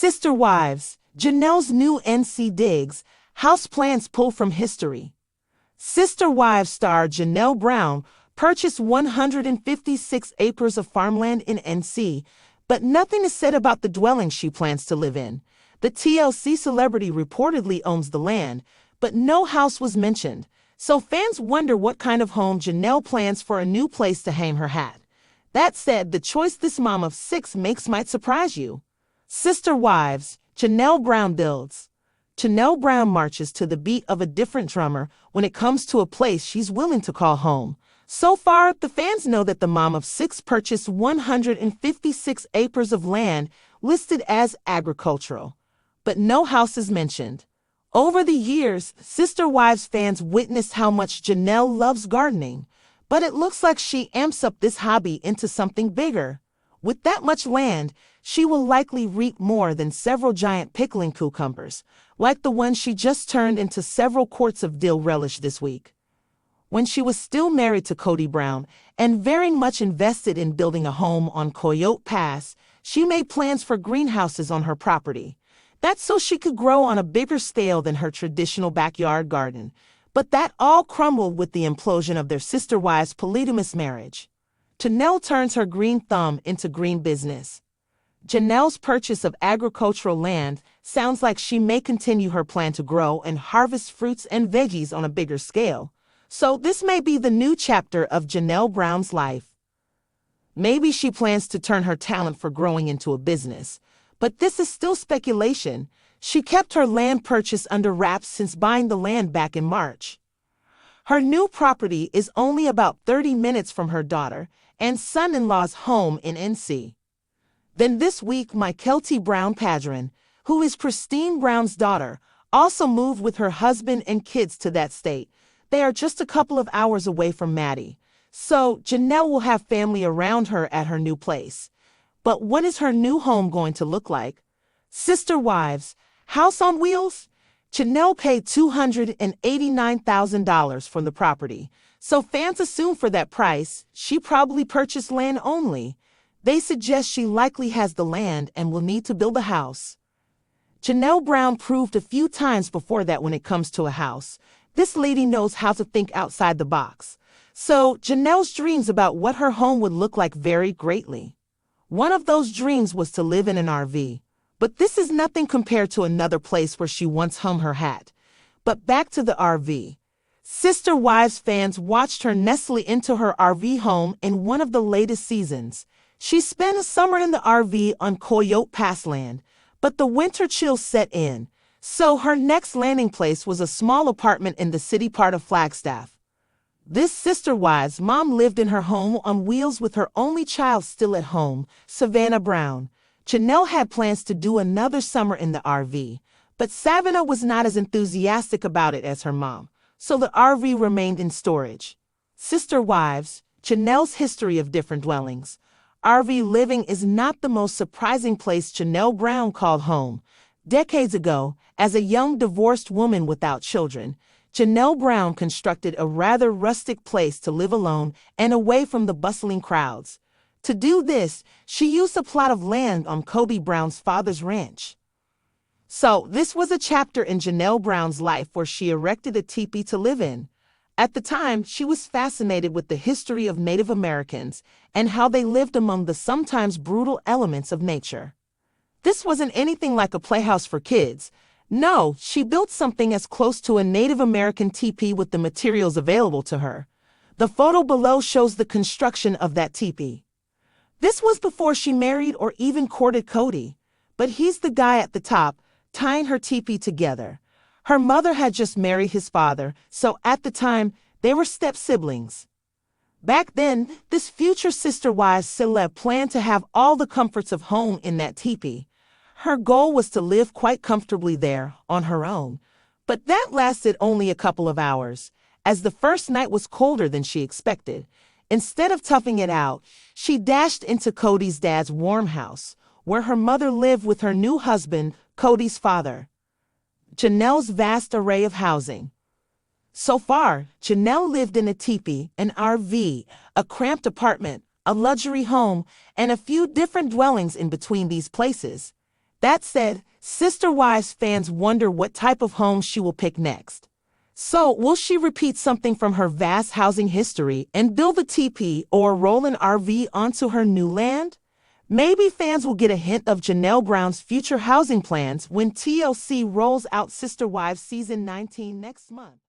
Sister Wives, Janelle's new NC digs, house plans pull from history. Sister Wives star Janelle Brown purchased 156 acres of farmland in NC, but nothing is said about the dwelling she plans to live in. The TLC celebrity reportedly owns the land, but no house was mentioned, so fans wonder what kind of home Janelle plans for a new place to hang her hat. That said, the choice this mom of 6 makes might surprise you. Sister Wives, Janelle Brown builds. Janelle Brown marches to the beat of a different drummer when it comes to a place she's willing to call home. So far, the fans know that the mom of 6 purchased 156 acres of land listed as agricultural, but no house is mentioned. Over the years, Sister Wives fans witnessed how much Janelle loves gardening, but it looks like she amps up this hobby into something bigger. With that much land, she will likely reap more than several giant pickling cucumbers, like the one she just turned into several quarts of dill relish this week. When she was still married to Kody Brown and very much invested in building a home on Coyote Pass, she made plans for greenhouses on her property. That's so she could grow on a bigger scale than her traditional backyard garden. But that all crumbled with the implosion of their Sister Wives' polygamous marriage. Janelle turns her green thumb into green business. Janelle's purchase of agricultural land sounds like she may continue her plan to grow and harvest fruits and veggies on a bigger scale. So this may be the new chapter of Janelle Brown's life. Maybe she plans to turn her talent for growing into a business. But this is still speculation. She kept her land purchase under wraps since buying the land back in March. Her new property is only about 30 minutes from her daughter and son-in-law's home in NC. Then this week, Mykelti Brown Padron, who is Christine Brown's daughter, also moved with her husband and kids to that state. They are just a couple of hours away from Maddie. So Janelle will have family around her at her new place. But what is her new home going to look like? Sister Wives, house on wheels? Janelle paid $289,000 for the property, so fans assume for that price, she probably purchased land only. They suggest she likely has the land and will need to build a house. Janelle Brown proved a few times before that when it comes to a house. This lady knows how to think outside the box. So Janelle's dreams about what her home would look like vary greatly. One of those dreams was to live in an RV. But this is nothing compared to another place where she once hung her hat. But back to the RV. Sister Wives fans watched her nestle into her RV home in one of the latest seasons. She spent a summer in the RV on Coyote Pass land, but the winter chill set in. So her next landing place was a small apartment in the city part of Flagstaff. This Sister Wives mom lived in her home on wheels with her only child still at home, Savannah Brown. Janelle had plans to do another summer in the RV, but Savannah was not as enthusiastic about it as her mom, so the RV remained in storage. Sister Wives, Janelle's history of different dwellings. RV living is not the most surprising place Janelle Brown called home. Decades ago, as a young divorced woman without children, Janelle Brown constructed a rather rustic place to live alone and away from the bustling crowds. To do this, she used a plot of land on Kody Brown's father's ranch. So, this was a chapter in Janelle Brown's life where she erected a teepee to live in. At the time, she was fascinated with the history of Native Americans and how they lived among the sometimes brutal elements of nature. This wasn't anything like a playhouse for kids. No, she built something as close to a Native American teepee with the materials available to her. The photo below shows the construction of that teepee. This was before she married or even courted Kody, but he's the guy at the top, tying her teepee together. Her mother had just married his father, so at the time, they were step-siblings. Back then, this future Sister Wives celeb planned to have all the comforts of home in that teepee. Her goal was to live quite comfortably there, on her own. But that lasted only a couple of hours, as the first night was colder than she expected. Instead of toughing it out, she dashed into Kody's dad's warm house, where her mother lived with her new husband, Kody's father. Janelle's vast array of housing. So far, Janelle lived in a teepee, an RV, a cramped apartment, a luxury home, and a few different dwellings in between these places. That said, Sister Wives fans wonder what type of home she will pick next. So, will she repeat something from her vast housing history and build a teepee or roll an RV onto her new land? Maybe fans will get a hint of Janelle Brown's future housing plans when TLC rolls out Sister Wives Season 19 next month.